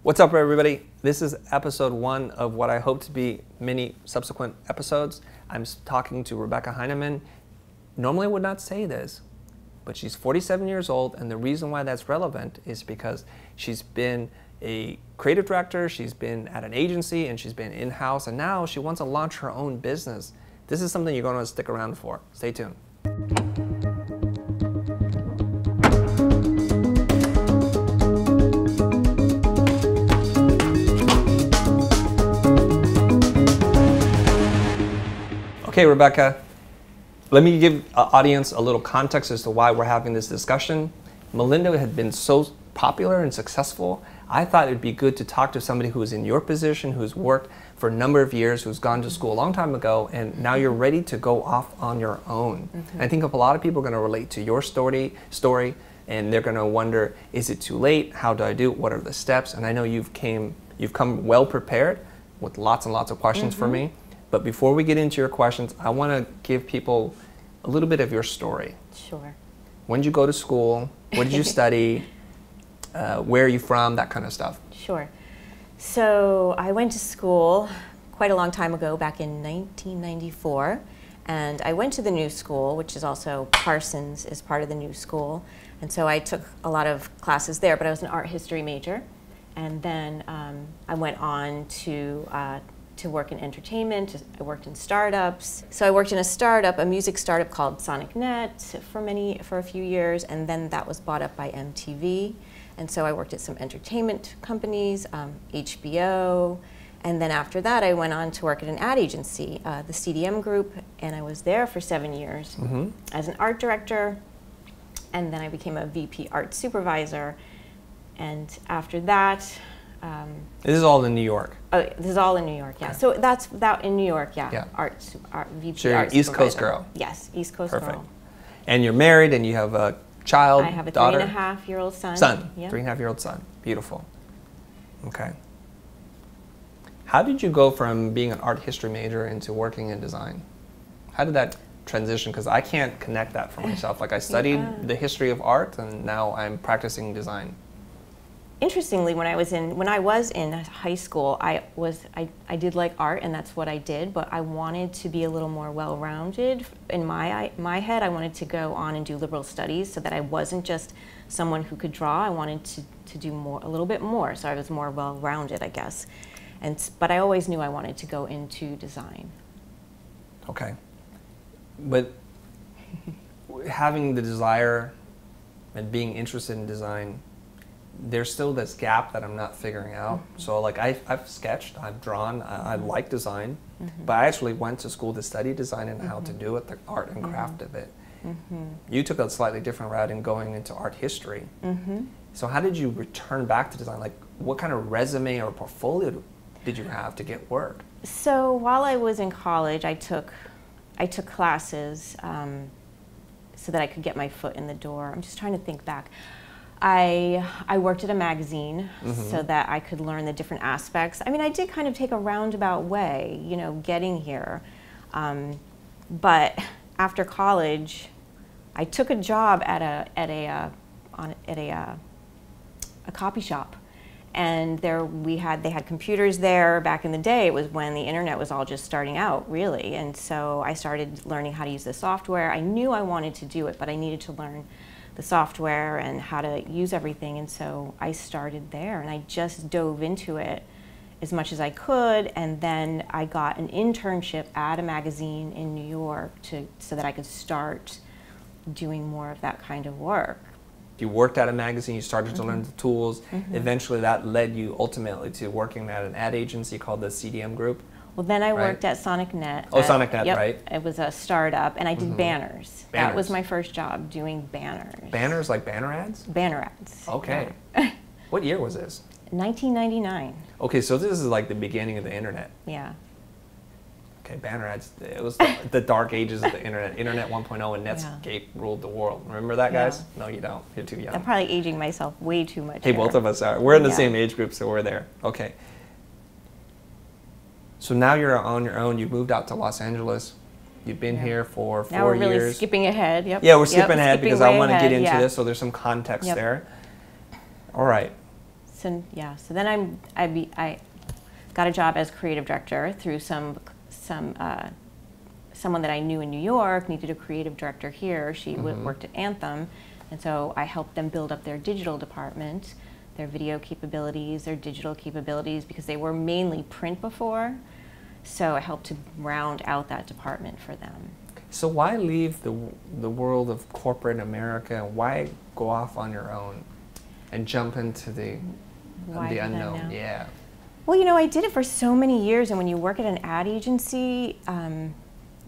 What's up, everybody? This is episode 1 of what I hope to be many subsequent episodes. I'm talking to Rebecca Heinemann. Normally I would not say this, but she's 47 years old, and the reason why that's relevant is because she's been a creative director, she's been at an agency, and she's been in-house, and now she wants to launch her own business. This is something you're going to stick around for. Stay tuned. Okay, Rebecca, let me give the audience a little context as to why we're having this discussion. Melinda had been so popular and successful, I thought it'd be good to talk to somebody who is in your position, who's worked for a number of years, who's gone to school a long time ago, and now you're ready to go off on your own. Mm-hmm. I think a lot of people are going to relate to your story, and they're going to wonder, is it too late? How do I do it? What are the steps? And I know you've come well prepared with lots and lots of questions for me. But before we get into your questions, I want to give people a little bit of your story. Sure. When did you go to school? What did you study? Where are you from? That kind of stuff. Sure. So I went to school quite a long time ago, back in 1994. And I went to the New School, which is also Parsons is part of the New School. And so I took a lot of classes there, but I was an art history major. And then I went on to work in entertainment. I worked in startups. So I worked in a music startup called SonicNet for a few years, and then that was bought up by MTV. And so I worked at some entertainment companies, HBO, and then after that I went on to work at an ad agency, the CDM Group, and I was there for 7 years as an art director, and then I became a VP art supervisor, and after that, this is all in New York. Oh, this is all in New York, yeah. Okay. So that's in New York, yeah. Art VP so you're art an East Coast supervisor. girl. Yes, East Coast Perfect. girl. And you're married, and you have a child, I have a daughter? 3.5-year-old son. Yeah. 3.5-year-old son. Beautiful. Okay. How did you go from being an art history major into working in design? How did that transition? Because I can't connect that for myself. Like I studied the history of art, and now I'm practicing design. Interestingly, when I was in high school, I did like art, and that's what I did. But I wanted to be a little more well-rounded. In my head, I wanted to go on and do liberal studies, so that I wasn't just someone who could draw. I wanted to do a little bit more, so I was more well-rounded, I guess. But I always knew I wanted to go into design. Okay, but having the desire and being interested in design, there's still this gap that I'm not figuring out. So like I've sketched, I've drawn, I like design, but I actually went to school to study design and how to do it, the art and craft of it. You took a slightly different route in going into art history. So how did you return back to design? Like what kind of resume or portfolio did you have to get work? So while I was in college, I took classes so that I could get my foot in the door. I'm just trying to think back. I worked at a magazine so that I could learn the different aspects. I mean, I did kind of take a roundabout way, you know, getting here. But after college, I took a job at a copy shop, and they had computers there. Back in the day, it was when the internet was all just starting out, really. And so I started learning how to use the software. I knew I wanted to do it, but I needed to learn the software and how to use everything, and so I started there, and I just dove into it as much as I could, and then I got an internship at a magazine in New York so that I could start doing more of that kind of work. You worked at a magazine, you started to learn the tools, eventually that led you ultimately to working at an ad agency called the CDM Group. Well, then I worked at SonicNet. Oh, SonicNet, yep, right? It was a startup, and I did banners. That was my first job, doing banners. Banners, like banner ads? Banner ads. Okay. Yeah. What year was this? 1999. Okay, so this is like the beginning of the internet. Yeah. Okay, banner ads. It was the dark ages of the internet. Internet 1.0 and Netscape ruled the world. Remember that, guys? No, you don't. You're too young. I'm probably aging myself way too much. Hey, both of us are. We're in the same age group, so we're there. Okay. So now you're on your own. You moved out to Los Angeles. You've been here for 4 years. Now we're really skipping ahead. Yep. Yeah, we're skipping ahead because I want to get into this, so there's some context there. All right. So yeah, so then I got a job as creative director through someone that I knew in New York needed a creative director here. She worked at Anthem, and so I helped them build up their digital department, their video capabilities, their digital capabilities, because they were mainly print before. So I helped to round out that department for them. So why leave the world of corporate America? Why go off on your own and jump into the unknown? Yeah. Well, you know, I did it for so many years, and when you work at an ad agency,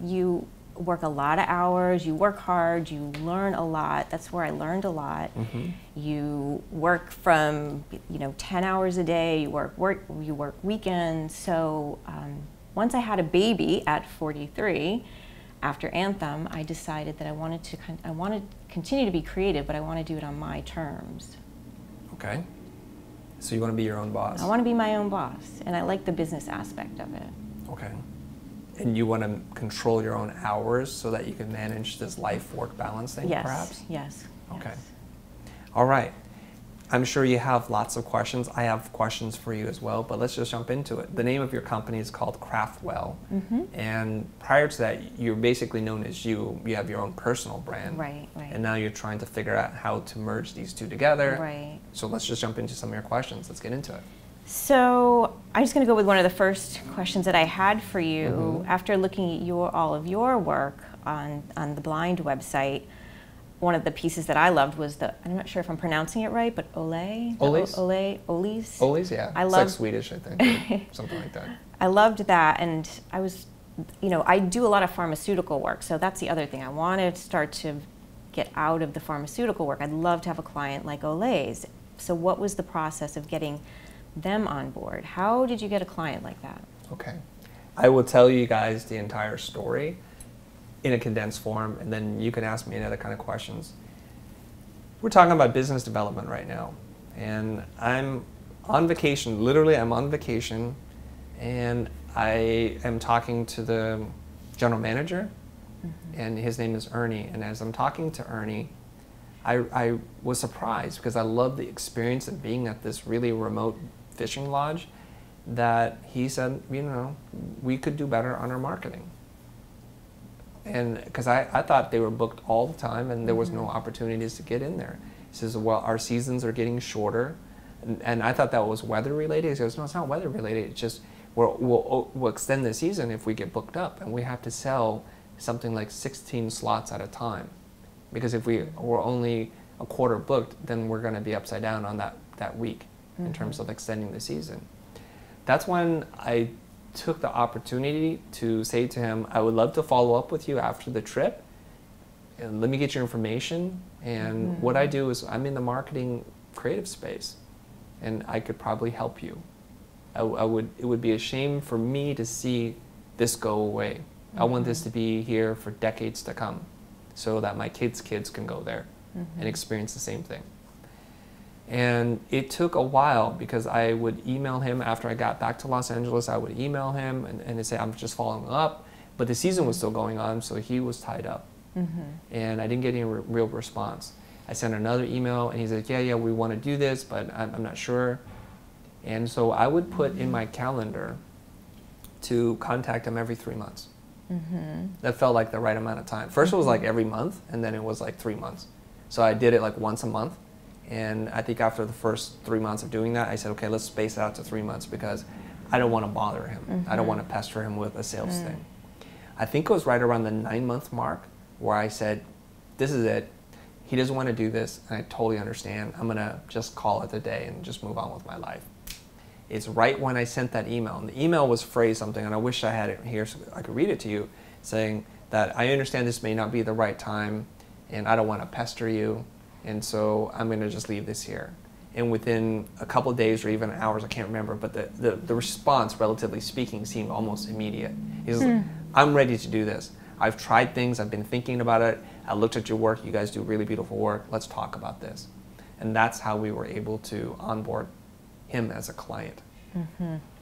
you work a lot of hours, you work hard, you learn a lot. That's where I learned a lot. You work from 10 hours a day. You work weekends. So once I had a baby at 43, after Anthem, I decided that I wanted to continue to be creative, but I want to do it on my terms. Okay. So you want to be your own boss? I want to be my own boss, and I like the business aspect of it. Okay. And you want to control your own hours so that you can manage this life-work balance thing, perhaps? Yes. Okay. Yes. All right. I'm sure you have lots of questions. I have questions for you as well, but let's just jump into it. The name of your company is called CraftWell. And prior to that, you're basically known as you have your own personal brand. Right. And now you're trying to figure out how to merge these two together. Right. So let's just jump into some of your questions. Let's get into it. So I'm just going to go with one of the first questions that I had for you. After looking at all of your work on the Blind website, one of the pieces that I loved was I'm not sure if I'm pronouncing it right, but Ole? Oles? Oles? Oles, yeah. It's like Swedish, I think, or something like that. I loved that, and I was, I do a lot of pharmaceutical work, so that's the other thing. I want to start to get out of the pharmaceutical work. I'd love to have a client like Ole's. So what was the process of getting them on board? How did you get a client like that? Okay. I will tell you guys the entire story in a condensed form, and then you can ask me any other kind of questions. We're talking about business development right now, and I'm on vacation. Literally, I'm on vacation, and I am talking to the general manager, and his name is Ernie. And as I'm talking to Ernie, I was surprised because I love the experience of being at this really remote fishing lodge, that he said, we could do better on our marketing. And because I thought they were booked all the time and there was no opportunities to get in there. He says, well, our seasons are getting shorter. And I thought that was weather related. He says, no, it's not weather related. It's just we'll extend the season if we get booked up, and we have to sell something like 16 slots at a time. Because if we're only a quarter booked, then we're going to be upside down on that week in terms of extending the season. That's when I took the opportunity to say to him, I would love to follow up with you after the trip, and let me get your information. And what I do is I'm in the marketing creative space, and I could probably help you. It would be a shame for me to see this go away. I want this to be here for decades to come, so that my kids' kids can go there and experience the same thing. And it took a while, because I would email him after I got back to Los Angeles. I would email him and say, I'm just following up. But the season was still going on, so he was tied up. And I didn't get any real response. I sent another email, and he said, yeah, we want to do this, but I'm not sure. And so I would put in my calendar to contact him every 3 months. That felt like the right amount of time. First it was like every month, and then it was like 3 months. So I did it like once a month. And I think after the first 3 months of doing that, I said, okay, let's space it out to 3 months, because I don't want to bother him. I don't want to pester him with a sales thing. I think it was right around the 9-month mark where I said, this is it. He doesn't want to do this, and I totally understand. I'm going to just call it a day and just move on with my life. It's right when I sent that email. And the email was phrased something, and I wish I had it here so I could read it to you, saying that I understand this may not be the right time, and I don't want to pester you. And so I'm going to just leave this here. And within a couple of days or even hours, I can't remember, but the response, relatively speaking, seemed almost immediate. He says, I'm ready to do this. I've tried things. I've been thinking about it. I looked at your work. You guys do really beautiful work. Let's talk about this. And that's how we were able to onboard him as a client.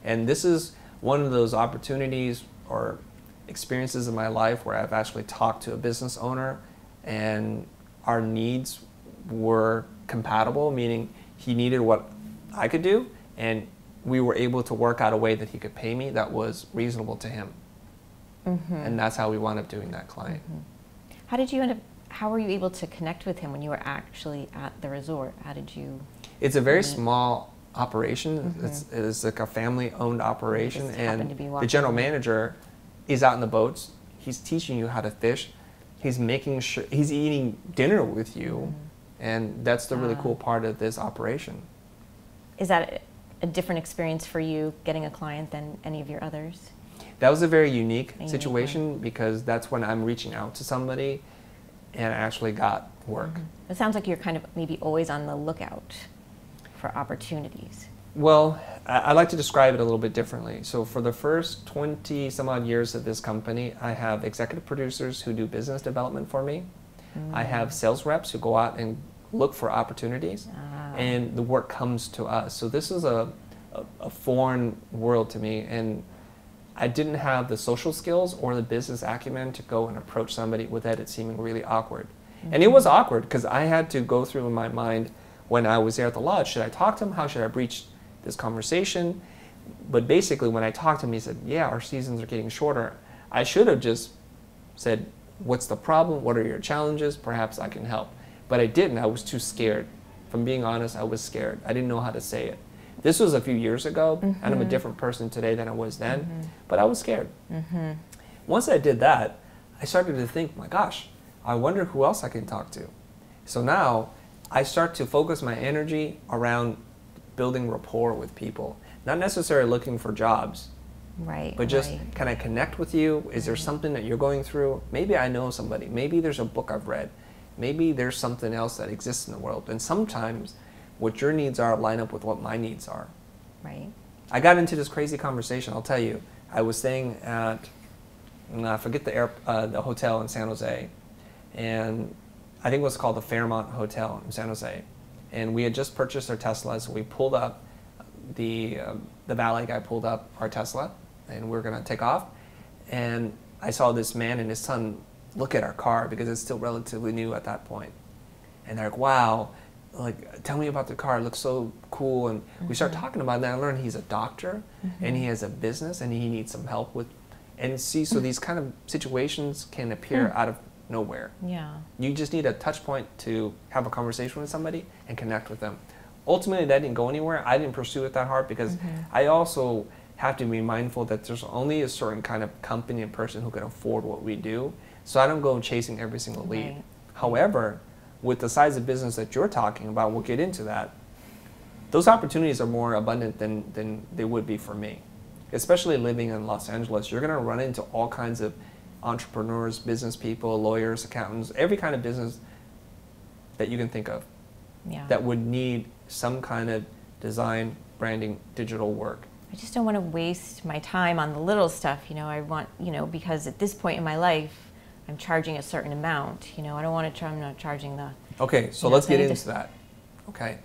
And this is one of those opportunities or experiences in my life where I've actually talked to a business owner, and our needs were compatible, meaning he needed what I could do, and we were able to work out a way that he could pay me that was reasonable to him. And that's how we wound up doing that client. How were you able to connect with him when you were actually at the resort? How did you? It's a very small operation. It's like a family-owned operation, and the general manager is out in the boats. He's teaching you how to fish. He's making sure he's eating dinner with you, and that's the really cool part of this operation. Is that a different experience for you getting a client than any of your others? That was a very unique situation because that's when I'm reaching out to somebody and I actually got work. It sounds like you're kind of maybe always on the lookout for opportunities. Well, I like to describe it a little bit differently. So for the first 20 some odd years of this company, I have executive producers who do business development for me. I have sales reps who go out and look for opportunities, and the work comes to us. So this is a foreign world to me, and I didn't have the social skills or the business acumen to go and approach somebody without it seeming really awkward. And it was awkward because I had to go through in my mind when I was there at the lodge, should I talk to him? How should I breach this conversation? But basically when I talked to him, he said, yeah, our seasons are getting shorter. I should have just said, what's the problem? What are your challenges? Perhaps I can help. But I didn't. I was too scared. If I'm being honest, I was scared. I didn't know how to say it. This was a few years ago, and I'm a different person today than I was then, but I was scared. Once I did that, I started to think, my gosh, I wonder who else I can talk to. So now I start to focus my energy around building rapport with people, not necessarily looking for jobs, but just can I connect with you? Is there something that you're going through? Maybe I know somebody. Maybe there's a book I've read. Maybe there's something else that exists in the world. And sometimes what your needs are line up with what my needs are. I got into this crazy conversation, I'll tell you. I was staying at, I forget the hotel in San Jose, and I think it was called the Fairmont Hotel in San Jose. And we had just purchased our Tesla, so we pulled up, the valet guy pulled up our Tesla, and we were gonna take off. And I saw this man and his son look at our car because it's still relatively new at that point. And they're like, wow, like, tell me about the car, it looks so cool. And we start talking about that. I learned he's a doctor and he has a business and he needs some help with, and see, so these kind of situations can appear out of nowhere. You just need a touch point to have a conversation with somebody and connect with them. Ultimately, that didn't go anywhere. I didn't pursue it that hard because I also have to be mindful that there's only a certain kind of company and person who can afford what we do. So I don't go chasing every single lead. However, with the size of business that you're talking about, we'll get into that, those opportunities are more abundant than they would be for me. Especially living in Los Angeles, you're gonna run into all kinds of entrepreneurs, business people, lawyers, accountants, every kind of business that you can think of that would need some kind of design, branding, digital work. I just don't want to waste my time on the little stuff, I want, because at this point in my life, I'm charging a certain amount, I don't want to I'm not charging the... Okay, so let's get into that. Okay,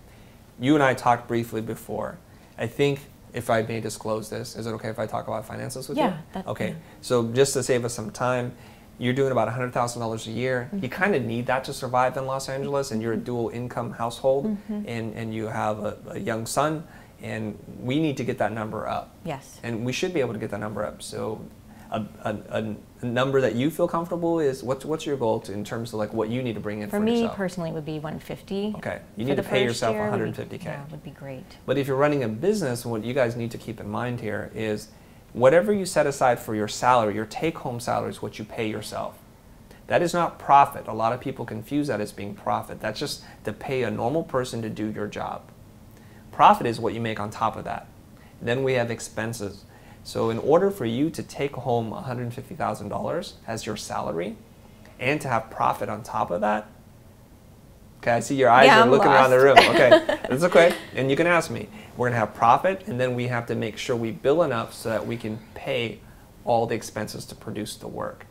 you and I talked briefly before. I think if I may disclose this, is it okay if I talk about finances with you? Okay, so just to save us some time, you're doing about $100,000 a year. You kind of need that to survive in Los Angeles, and you're a dual income household, and you have a young son, and we need to get that number up. And we should be able to get that number up. So a number that you feel comfortable is, what's your goal in terms of like what you need to bring in for yourself? For me personally, it would be 150. Okay, you need to pay yourself 150K. Yeah, would be great. But if you're running a business, what you guys need to keep in mind here is whatever you set aside for your salary, your take-home salary is what you pay yourself. That is not profit. A lot of people confuse that as being profit. That's just to pay a normal person to do your job. Profit is what you make on top of that. Then we have expenses. So in order for you to take home $150,000 as your salary and to have profit on top of that, okay, I see your eyes are looking around the room. Okay, that's okay. And you can ask me. We're going to have profit, and then we have to make sure we bill enough so that we can pay all the expenses to produce the work.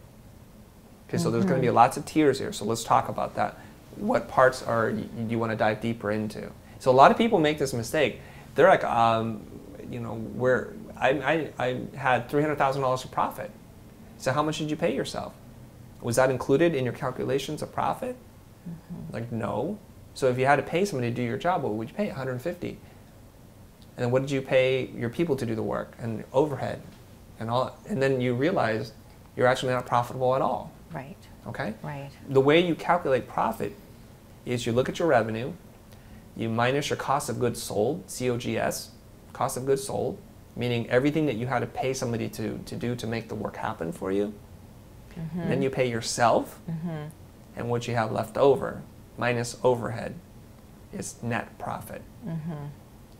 Okay, so there's going to be lots of tiers here, so let's talk about that. What parts are you want to dive deeper into? So a lot of people make this mistake. They're like, I had $300,000 of profit. So how much did you pay yourself? Was that included in your calculations of profit? Like, no. So if you had to pay somebody to do your job, what would you pay? $150. And then what did you pay your people to do the work and overhead and all? And then you realize you're actually not profitable at all. Right. Okay? Right. The way you calculate profit is you look at your revenue, you minus your cost of goods sold, COGS, cost of goods sold, meaning everything that you had to pay somebody to do to make the work happen for you. Then you pay yourself, and what you have left over, minus overhead, is net profit.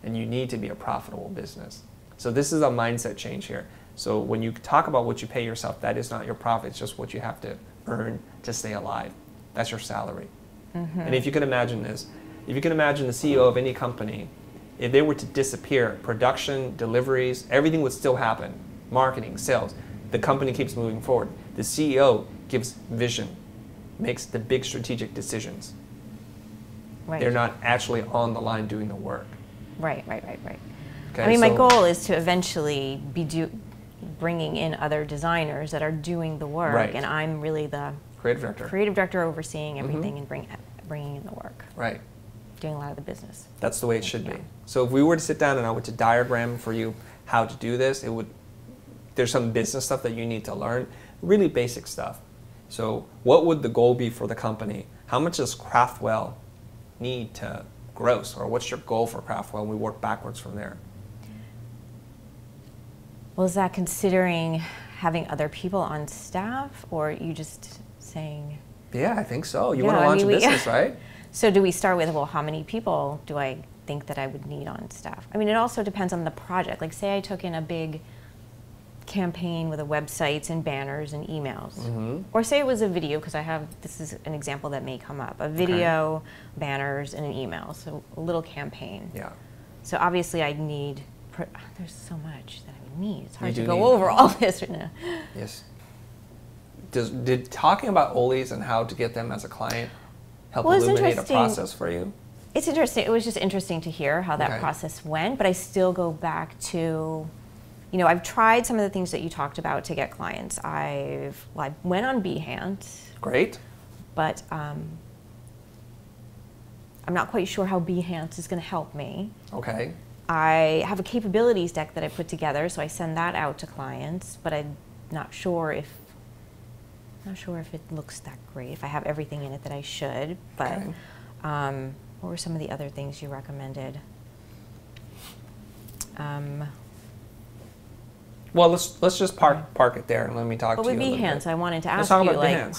And you need to be a profitable business. So this is a mindset change here. So when you talk about what you pay yourself, that is not your profit, it's just what you have to earn to stay alive. That's your salary. And if you can imagine this, if you can imagine the CEO of any company, if they were to disappear, production, deliveries, everything would still happen. Marketing, sales, the company keeps moving forward. The CEO gives vision, makes the big strategic decisions. Right. They're not actually on the line doing the work. Right. Okay, I mean, my goal is to eventually be bringing in other designers that are doing the work, Right. and I'm really the creative director overseeing everything and bringing in the work. Right. Doing a lot of the business. That's the way it should be. So if we were to sit down and I were to diagram for you how to do this, there's some business stuff that you need to learn, really basic stuff. So what would the goal be for the company? How much does CraftWell need to gross, or what's your goal for CraftWell? And we work backwards from there. Well, is that considering having other people on staff, or are you just saying? Yeah, I think so. You want to launch a business, right? So do we start with, well, how many people do I think that I would need on staff? I mean, it also depends on the project. Like, say I took in a big campaign with websites and banners and emails. Or say it was a video, because this is an example that may come up, a video, banners, and an email, so a little campaign. Yeah. So obviously I'd need, there's so much that I would need. It's hard to go over all this right now. Yes. Did talking about Ollie's and how to get them as a client help illuminate a process for you? It's interesting. It was just interesting to hear how that process went, but I still go back to, I've tried some of the things that you talked about to get clients. I went on Behance. Great. But I'm not quite sure how Behance is going to help me. Okay. I have a capabilities deck that I put together, so I send that out to clients, but I'm not sure if it looks that great, if I have everything in it that I should. But what were some of the other things you recommended? Well, let's just park it there and let me talk to you a little bit. But with Behance, I wanted to ask you,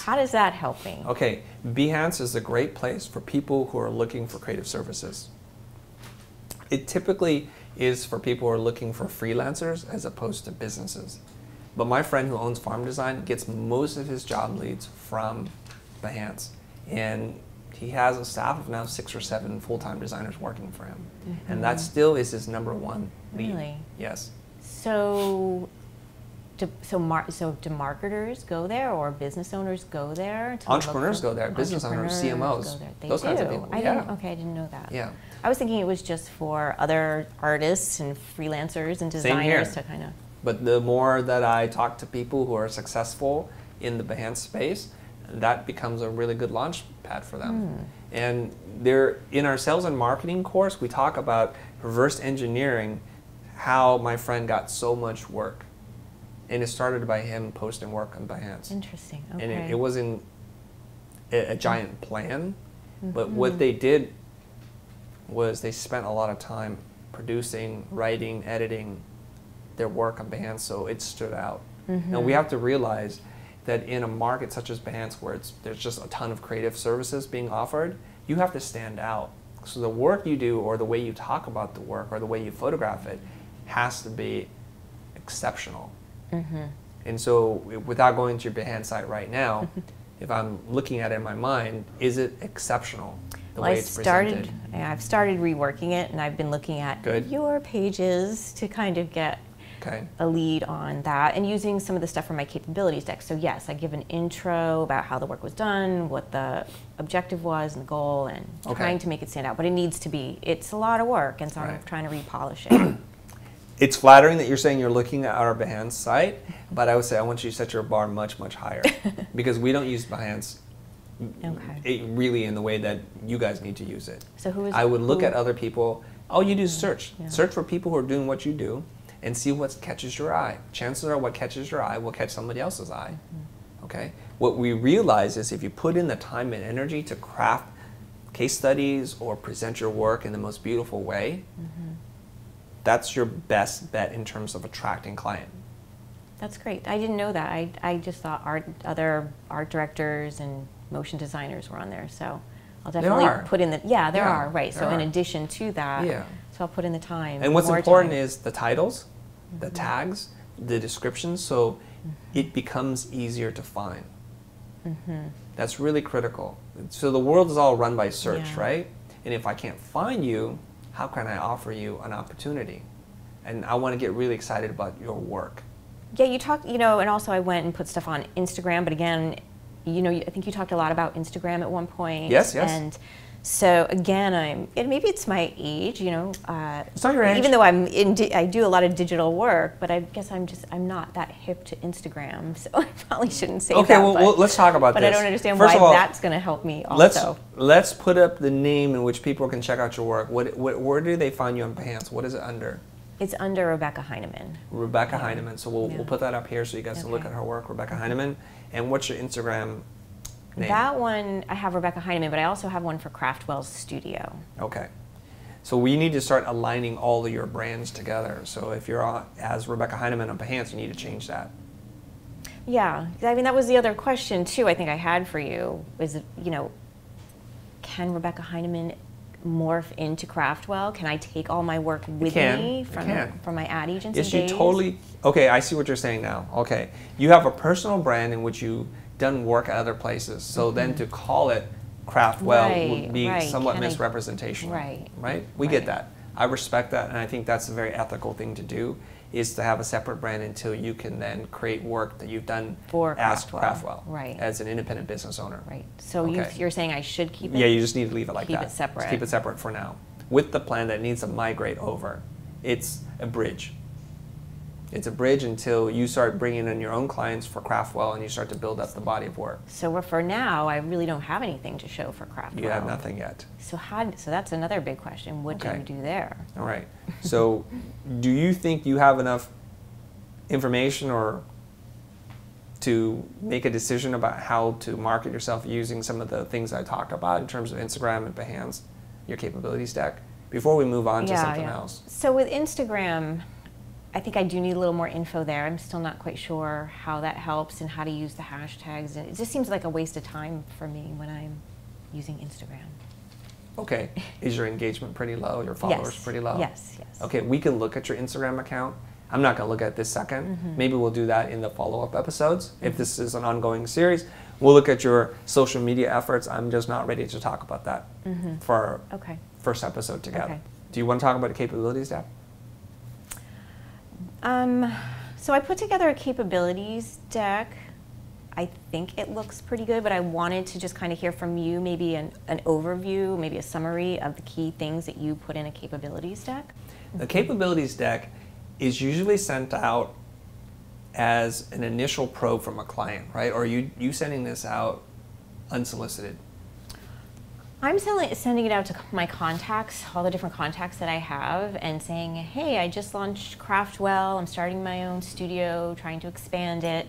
how does that help me? Okay, Behance is a great place for people who are looking for creative services. It typically is for people who are looking for freelancers as opposed to businesses. But my friend who owns Farm Design gets most of his job leads from Behance. And he has a staff of now 6 or 7 full-time designers working for him. And that still is his #1 lead. Really? Yes. So do marketers go there, or business owners go there? Entrepreneurs go there, business owners, CMOs, those kinds of people. I didn't know that. Yeah. I was thinking it was just for other artists and freelancers and designers to kind of. But the more that I talk to people who are successful in the Behance space, that becomes a really good launch pad for them. And in our sales and marketing course, we talk about reverse engineering how my friend got so much work. And it started by him posting work on Behance. Interesting. Okay. And it wasn't a giant plan, but what they did was they spent a lot of time producing, writing, editing their work on Behance, so it stood out. Now we have to realize that in a market such as Behance, where there's just a ton of creative services being offered, you have to stand out. So the work you do, or the way you talk about the work, or the way you photograph it, has to be exceptional. And so without going to your Behance site right now, if I'm looking at it in my mind, is it exceptional the way it's presented? I've started reworking it, and I've been looking at your pages to kind of get a lead on that, and using some of the stuff from my capabilities deck. So yes, I give an intro about how the work was done, what the objective was and the goal, and trying to make it stand out. But it's a lot of work, and so I'm trying to repolish it. It's flattering that you're saying you're looking at our Behance site, but I would say I want you to set your bar much, much higher, because we don't use Behance really in the way that you guys need to use it. So who is? I would look at other people All you do is search. Yeah. Search for people who are doing what you do and see what catches your eye. Chances are what catches your eye will catch somebody else's eye. Okay? What we realize is if you put in the time and energy to craft case studies or present your work in the most beautiful way, that's your best bet in terms of attracting client. That's great. I didn't know that. I just thought other art directors and motion designers were on there. So I'll definitely put in the, there are, right. So in addition to that, so I'll put in the time. And what's important is the titles, the tags, the descriptions, so it becomes easier to find. That's really critical. So the world is all run by search, right? And if I can't find you, how can I offer you an opportunity? And I want to get really excited about your work. Yeah, you talked, and also I went and put stuff on Instagram, but again, I think you talked a lot about Instagram at one point. Yes. And so again, maybe it's my age, It's not your age. Even though I do a lot of digital work, but I guess I'm not that hip to Instagram, so I probably shouldn't say that. Okay, well, let's talk about this. But I don't understand First why of all, that's going to help me also. Let's put up the name in which people can check out your work. Where do they find you on Behance? What is it under? It's under Rebecca Heinemann. Rebecca Heinemann. So we'll put that up here so you guys can look at her work, Rebecca Heinemann. And what's your Instagram name? That one, I have Rebecca Heinemann, but I also have one for CraftWell Studio. Okay. So we need to start aligning all of your brands together. So if you're as Rebecca Heinemann on Behance, you need to change that. Yeah, I mean, that was the other question too I think I had for you, is, can Rebecca Heinemann morph into CraftWell? Can I take all my work with me from my ad agency days? Yes, you totally, okay, I see what you're saying now. Okay, you have a personal brand in which you've done work at other places, so then to call it CraftWell would be somewhat misrepresentational. Right? We get that. I respect that, and I think that's a very ethical thing to do, is to have a separate brand until you can then create work that you've done for as CraftWell, right, as an independent business owner. Right. So you're saying I should keep it? Yeah, you just need to leave it like that. Keep it separate. Just keep it separate for now, with the plan that it needs to migrate over. It's a bridge. It's a bridge until you start bringing in your own clients for CraftWell and you start to build up the body of work. So for now, I really don't have anything to show for CraftWell. You have nothing yet. So that's another big question. What do you do there? All right. So do you think you have enough information or to make a decision about how to market yourself using some of the things I talked about in terms of Instagram and Behance, your capabilities deck, before we move on to something else? So with Instagram, I think I do need a little more info there. I'm still not quite sure how that helps and how to use the hashtags. It just seems like a waste of time for me when I'm using Instagram. Okay. Is your engagement pretty low? Your followers pretty low? Yes. Okay, we can look at your Instagram account. I'm not going to look at this second. Maybe we'll do that in the follow-up episodes. If this is an ongoing series, we'll look at your social media efforts. I'm just not ready to talk about that for our first episode together. Do you want to talk about the capabilities deck? So I put together a capabilities deck. I think it looks pretty good, but I wanted to just kind of hear from you, maybe an overview, maybe a summary of the key things that you put in a capabilities deck. The capabilities deck is usually sent out as an initial probe from a client, right? Or are you sending this out unsolicited? I'm sending it out to my contacts, all the different contacts that I have, and saying, hey, I just launched CraftWell, I'm starting my own studio, trying to expand it,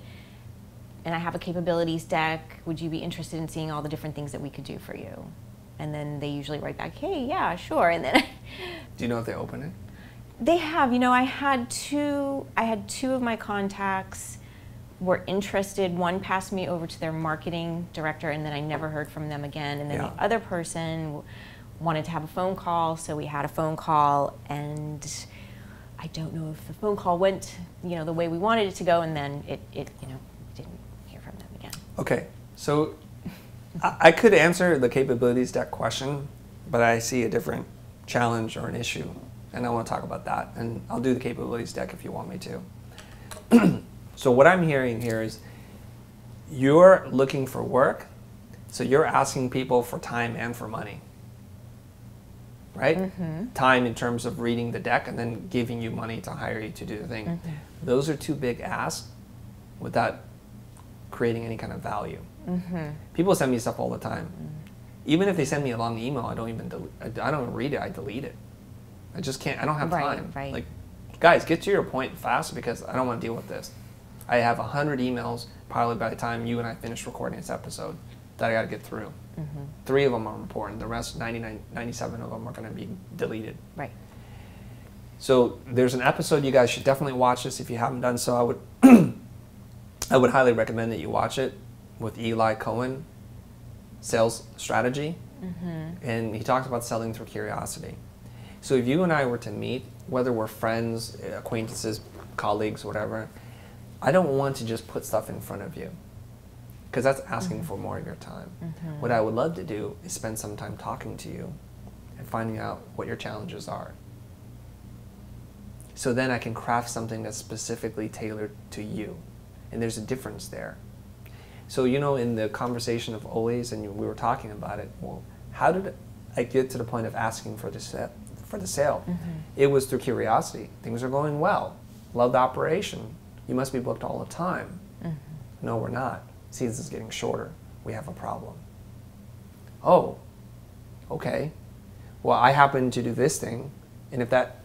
and I have a capabilities deck. Would you be interested in seeing all the different things that we could do for you? And then they usually write back, hey, yeah, sure. And then do you know if they open it? They have. I had two of my contacts were interested. One passed me over to their marketing director, and then I never heard from them again. And then the other person wanted to have a phone call, so we had a phone call, and I don't know if the phone call went, the way we wanted it to go, and then it didn't hear from them again. Okay, so I could answer the capabilities deck question, but I see a different challenge or an issue, and I want to talk about that, and I'll do the capabilities deck if you want me to. So what I'm hearing here is you're looking for work, so you're asking people for time and for money, right? Time in terms of reading the deck and then giving you money to hire you to do the thing. Those are two big asks without creating any kind of value. People send me stuff all the time. Even if they send me a long email, I don't read it, I delete it. I just can't. I don't have time. Right. Like, guys, get to your point fast because I don't want to deal with this. I have 100 emails probably by the time you and I finish recording this episode that I got to get through. 3 of them are important. The rest, 97 of them are going to be deleted. Right. So there's an episode you guys should definitely watch this if you haven't done so. I would I would highly recommend that you watch it with Eli Cohen, Sales Strategy. And he talks about selling through curiosity. So if you and I were to meet, whether we're friends, acquaintances, colleagues, whatever, I don't want to just put stuff in front of you because that's asking for more of your time. What I would love to do is spend some time talking to you and finding out what your challenges are. So then I can craft something that's specifically tailored to you. And there's a difference there. So, you know, in the conversation of always, and we were talking about it, well, how did I get to the point of asking for the sale? It was through curiosity. Things are going well. Love the operation. You must be booked all the time. No, we're not. Season's getting shorter. We have a problem. Oh, okay. Well, I happen to do this thing, and if that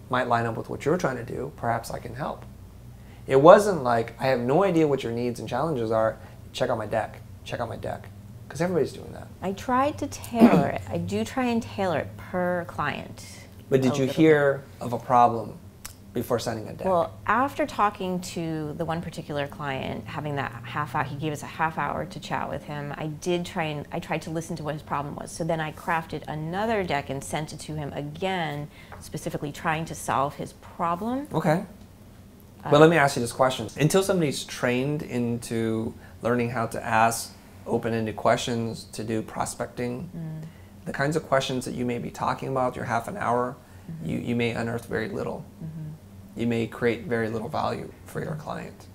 might line up with what you're trying to do, perhaps I can help. It wasn't like, I have no idea what your needs and challenges are, check out my deck, because everybody's doing that. I tried to tailor it. I do try and tailor it per client. But did you hear of a problem before sending a deck? Well, after talking to the one particular client, having that half hour, he gave us a half hour to chat with him. I tried to listen to what his problem was. So then I crafted another deck and sent it to him again, specifically trying to solve his problem. Okay. But let me ask you this question. Until somebody's trained into learning how to ask open-ended questions, to do prospecting, the kinds of questions that you may be talking about, your half an hour, you may unearth very little. You may create very little value for your client.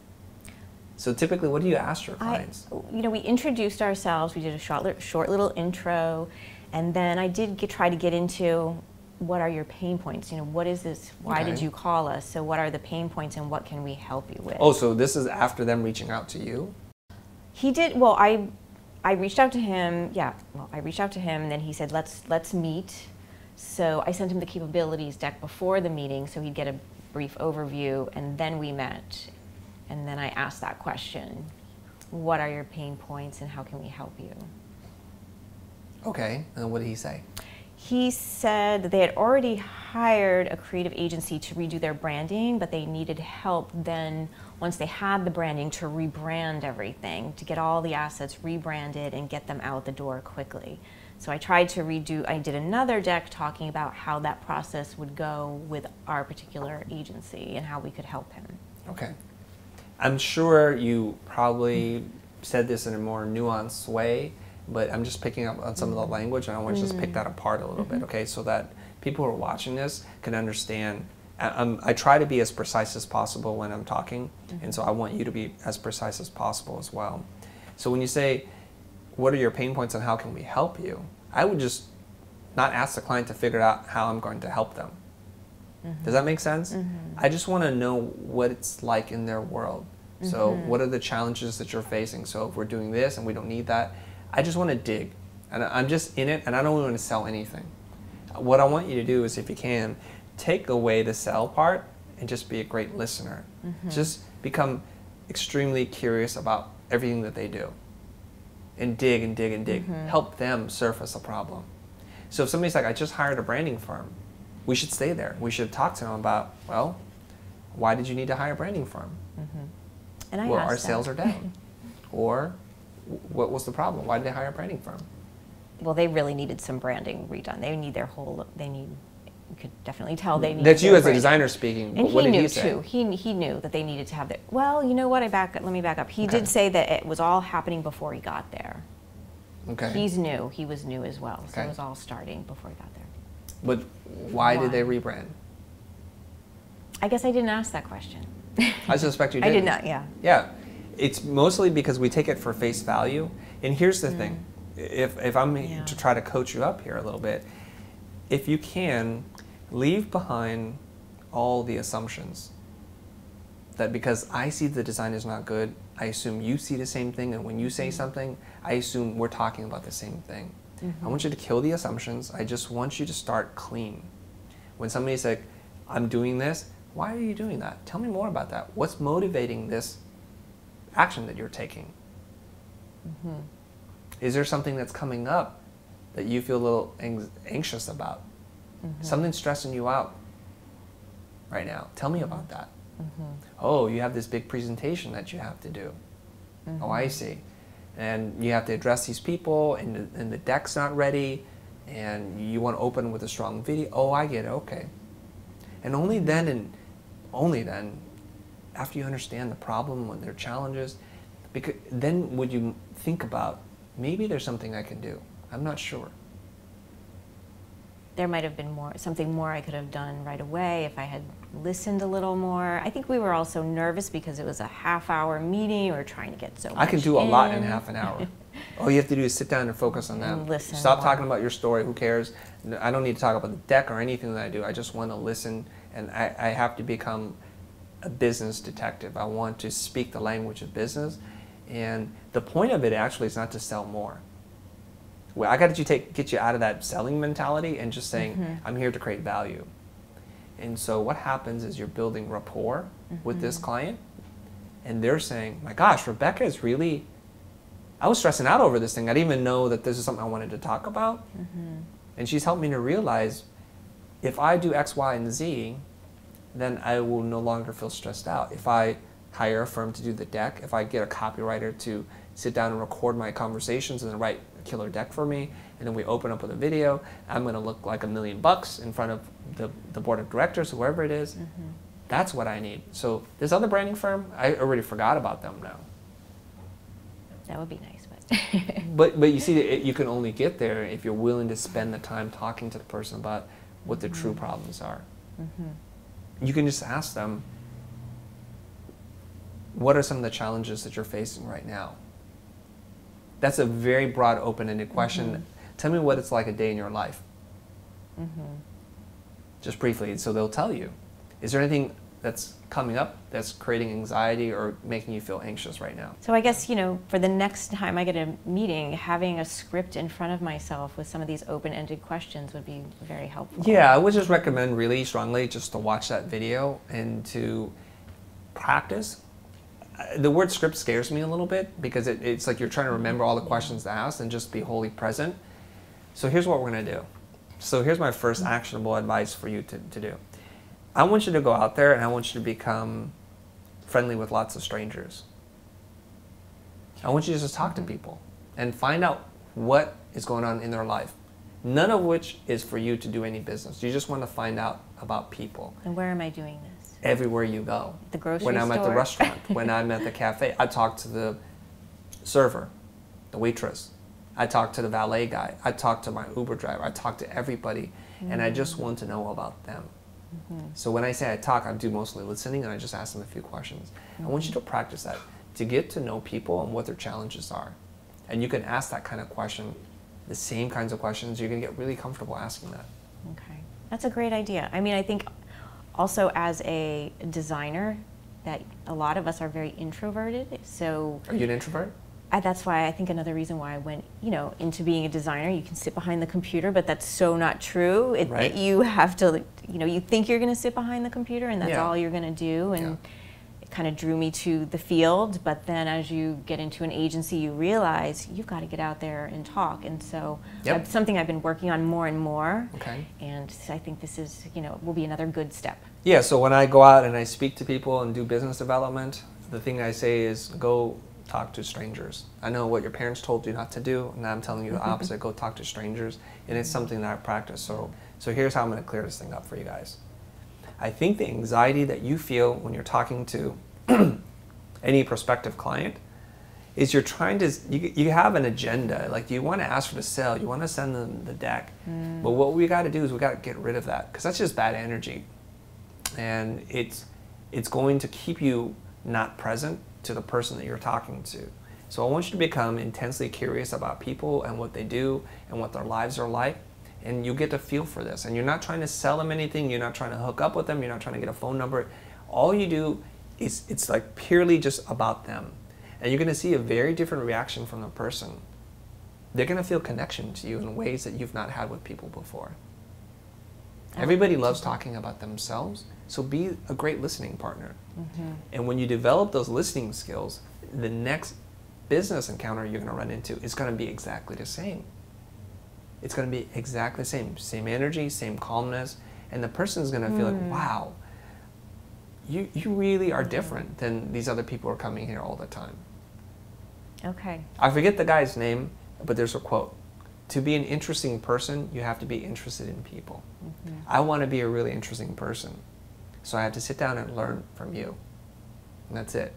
So typically, what do you ask your clients? We introduced ourselves. We did a short little intro, and then I did try to get into what are your pain points? What is this? Why did you call us? So what are the pain points, and what can we help you with? Oh, so this is after them reaching out to you? He did. Well, I reached out to him. Yeah. Well, I reached out to him, and then he said, "Let's meet." So I sent him the capabilities deck before the meeting, so he'd get a brief overview, and then we met. And then I asked that question: what are your pain points, and how can we help you? Okay. And what did he say? He said that they had already hired a creative agency to redo their branding, but they needed help then, once they had the branding, to rebrand everything, to get all the assets rebranded and get them out the door quickly. So I tried to I did another deck talking about how that process would go with our particular agency and how we could help him. Okay. I'm sure you probably said this in a more nuanced way, but I'm just picking up on some of the language, and I want to just pick that apart a little bit, okay, so that people who are watching this can understand. I try to be as precise as possible when I'm talking, and so I want you to be as precise as possible as well. So when you say, what are your pain points and how can we help you, I would just not ask the client to figure out how I'm going to help them. Does that make sense? I just want to know what it's like in their world. So what are the challenges that you're facing? So if we're doing this and we don't need that, I just want to dig, and I'm just in it, and I don't want to sell anything. What I want you to do is, if you can, take away the sell part and just be a great listener. Just become extremely curious about everything that they do, and dig and dig and dig. Help them surface a problem. So if somebody's like, I just hired a branding firm, we should stay there. We should talk to them about, well, why did you need to hire a branding firm? And I well, asked our them. sales are down. Or what was the problem? Why did they hire a branding firm? Well, they really needed some branding redone. You could definitely tell they needed. That's you as a branding. designer speaking. And what he did knew he say? too. He knew that they needed to have their. Well, you know what? Let me back up. He did say that it was all happening before he got there. Okay. He's new. He was new as well. So Okay. it was all starting before he got there. But why did they rebrand? I guess I didn't ask that question. I suspect you did. I did not. Yeah. Yeah. It's mostly because we take it for face value. And here's the thing. If I'm to try to coach you up here a little bit, if you can, leave behind all the assumptions. That because I see the design is not good, I assume you see the same thing, and when you say something, I assume we're talking about the same thing. I want you to kill the assumptions. I just want you to start clean. When somebody's like, I'm doing this, why are you doing that? Tell me more about that. What's motivating this action that you're taking? Mm-hmm. Is there something that's coming up that you feel a little anxious about? Mm-hmm. Something stressing you out right now? Tell me about that. Mm-hmm. Oh, you have this big presentation that you have to do. Mm-hmm. Oh, I see. And you have to address these people, and the deck's not ready, and you want to open with a strong video. Oh, I get it. Okay. And only then, after you understand the problem and their challenges, because then would you think about, maybe there's something I can do. I'm not sure. There might have been something more I could have done right away if I had listened a little more. I think we were also nervous because it was a half-hour meeting. We were trying to get so much I can do a lot in half an hour. All you have to do is sit down and focus on them. Listen. Stop talking about your story. Who cares? I don't need to talk about the deck or anything that I do. I just want to listen, and I have to become a business detective. I want to speak the language of business, and the point of it actually is not to sell more. Well, I got to get you out of that selling mentality and just saying, mm-hmm. I'm here to create value. And so what happens is you're building rapport mm-hmm. with this client, and they're saying, my gosh, Rebecca is really, I was stressing out over this thing. I didn't even know that this is something I wanted to talk about. Mm-hmm. And she's helped me to realize, if I do X, Y, and Z, then I will no longer feel stressed out. If I hire a firm to do the deck, if I get a copywriter to sit down and record my conversations and then write a killer deck for me, and then we open up with a video, I'm going to look like $1 million in front of the board of directors, whoever it is. Mm-hmm. That's what I need. So this other branding firm, I already forgot about them now. That would be nice, but you see, you can only get there if you're willing to spend the time talking to the person about what the true problems are. Mm-hmm. You can just ask them, what are some of the challenges that you're facing right now? That's a very broad, open-ended question. Mm-hmm. Tell me what it's like a day in your life. Mm-hmm. Just briefly, so they'll tell you. Is there anything that's coming up that's creating anxiety or making you feel anxious right now? So I guess, for the next time I get a meeting, having a script in front of myself with some of these open-ended questions would be very helpful. Yeah, I would just recommend really strongly just to watch that video and to practice. The word script scares me a little bit because it's like you're trying to remember all the questions to ask and just be wholly present. So here's what we're going to do. So here's my first actionable advice for you to do. I want you to go out there and I want you to become friendly with lots of strangers. I want you to just talk to people and find out what is going on in their life. None of which is for you to do any business. You just want to find out about people. And where am I doing this? Everywhere you go. The grocery store? When I'm at the restaurant, when I'm at the cafe, I talk to the server, the waitress. I talk to the valet guy. I talk to my Uber driver. I talk to everybody, and I just want to know about them. Mm-hmm. So when I say I talk, I do mostly listening, and I just ask them a few questions. Mm-hmm. I want you to practice that, to get to know people and what their challenges are. And you can ask that kind of question, the same kinds of questions. You're going to get really comfortable asking that. Okay. That's a great idea. I mean, I think also as a designer, that a lot of us are very introverted. So are you an introvert? That's why I think another reason why I went, into being a designer. You can sit behind the computer, but that's so not true. Right. You have to, you think you're going to sit behind the computer, and that's all you're going to do. And it kind of drew me to the field. But then as you get into an agency, you realize you've got to get out there and talk. And so that's something I've been working on more and more. Okay. And I think this is, will be another good step. Yeah. So when I go out and I speak to people and do business development, the thing I say is go talk to strangers. I know what your parents told you not to do, and I'm telling you the opposite. Go talk to strangers, and it's something that I practice. So here's how I'm going to clear this thing up for you guys. I think the anxiety that you feel when you're talking to any prospective client is you're trying to, you have an agenda. Like, you want to ask for the sale, you want to send them the deck, but what we got to do is we got to get rid of that, because that's just bad energy, and it's going to keep you not present to the person that you're talking to. So I want you to become intensely curious about people and what they do and what their lives are like, and you get to feel for this. And you're not trying to sell them anything, you're not trying to hook up with them, you're not trying to get a phone number. All you do is, it's like purely just about them. And you're going to see a very different reaction from the person. They're going to feel connection to you in ways that you've not had with people before. Everybody loves talking about themselves, so be a great listening partner. And when you develop those listening skills, the next business encounter you're going to run into is going to be exactly the same. It's going to be exactly the same. Same energy, same calmness, and the person's going to feel like, wow, you really are different than these other people who are coming here all the time. Okay. I forget the guy's name, but there's a quote. To be an interesting person, you have to be interested in people. I want to be a really interesting person, so I have to sit down and learn from you. And that's it.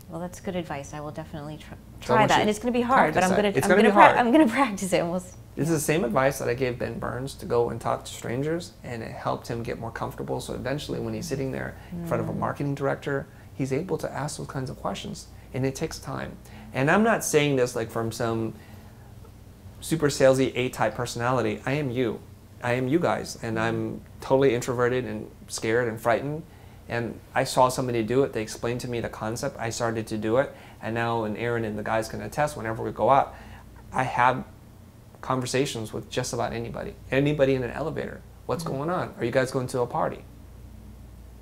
Well, that's good advice. I will definitely try that, and it's going to be hard, but I'm going to practice it. And we'll This is the same advice that I gave Ben Burns to go and talk to strangers, and it helped him get more comfortable. So eventually, when he's sitting there in front of a marketing director, he's able to ask those kinds of questions, and it takes time. And I'm not saying this like from some super salesy A-type personality. I am you. I am you guys, and I'm totally introverted and scared and frightened. And I saw somebody do it. They explained to me the concept. I started to do it, and now, and Aaron and the guys can attest, whenever we go out, I have conversations with just about anybody. Anybody in an elevator. What's going on? Are you guys going to a party?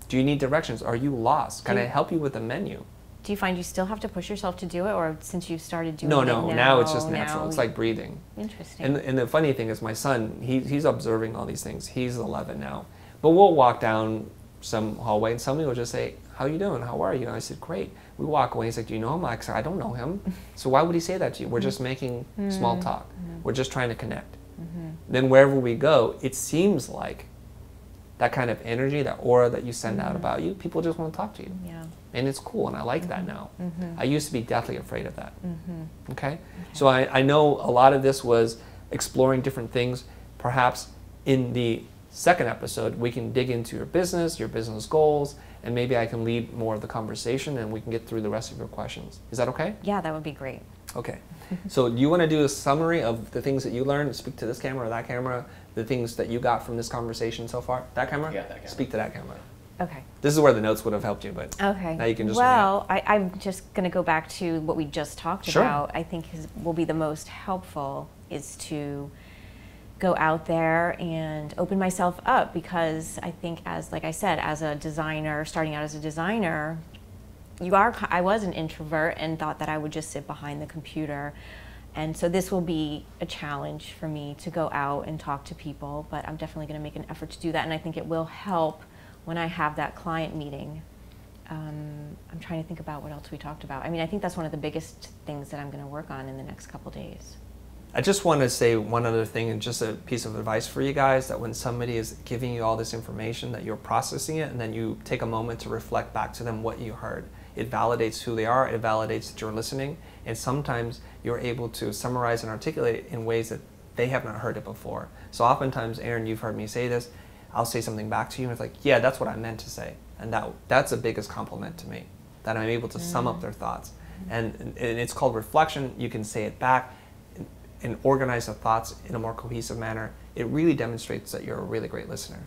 Do you need directions? Are you lost? Can I help you with the menu? Do you find you still have to push yourself to do it, or since you've started doing No, it now it's just natural. It's like breathing. Interesting. And the funny thing is my son, he's observing all these things. He's 11 now. But we'll walk down some hallway and somebody will just say, how you doing? How are you? And I said, great. We walk away. He's like, do you know him? I said, I don't know him. So why would he say that to you? We're just making small talk. We're just trying to connect. Then wherever we go, it seems like that kind of energy, that aura that you send out about you, people just want to talk to you. Yeah. And it's cool, and I like that now. I used to be deathly afraid of that. Okay? So I know a lot of this was exploring different things. Perhaps in the second episode, we can dig into your business goals, and maybe I can lead more of the conversation and we can get through the rest of your questions. Is that okay? Yeah, that would be great. Okay. So do you want to do a summary of the things that you learned? Speak to this camera or that camera, the things that you got from this conversation so far? That camera? Yeah, that camera. Speak to that camera. Okay. This is where the notes would have helped you, but okay. Now you can just... Well, I'm just going to go back to what we just talked about. I think will be the most helpful is to go out there and open myself up, because I think, like I said, as a designer, starting out as a designer, I was an introvert and thought that I would just sit behind the computer. And so this will be a challenge for me to go out and talk to people, but I'm definitely going to make an effort to do that. And I think it will help when I have that client meeting. I'm trying to think about what else we talked about. I mean, I think that's one of the biggest things that I'm going to work on in the next couple days. I just want to say one other thing, and just a piece of advice for you guys, that when somebody is giving you all this information, that you're processing it, and then you take a moment to reflect back to them what you heard. It validates who they are, it validates that you're listening, and sometimes you're able to summarize and articulate it in ways that they have not heard it before. So oftentimes, Aaron, you've heard me say this, I'll say something back to you, and it's like, yeah, that's what I meant to say. And that's the biggest compliment to me, that I'm able to sum up their thoughts. And it's called reflection. You can say it back and organize the thoughts in a more cohesive manner. It really demonstrates that you're a really great listener.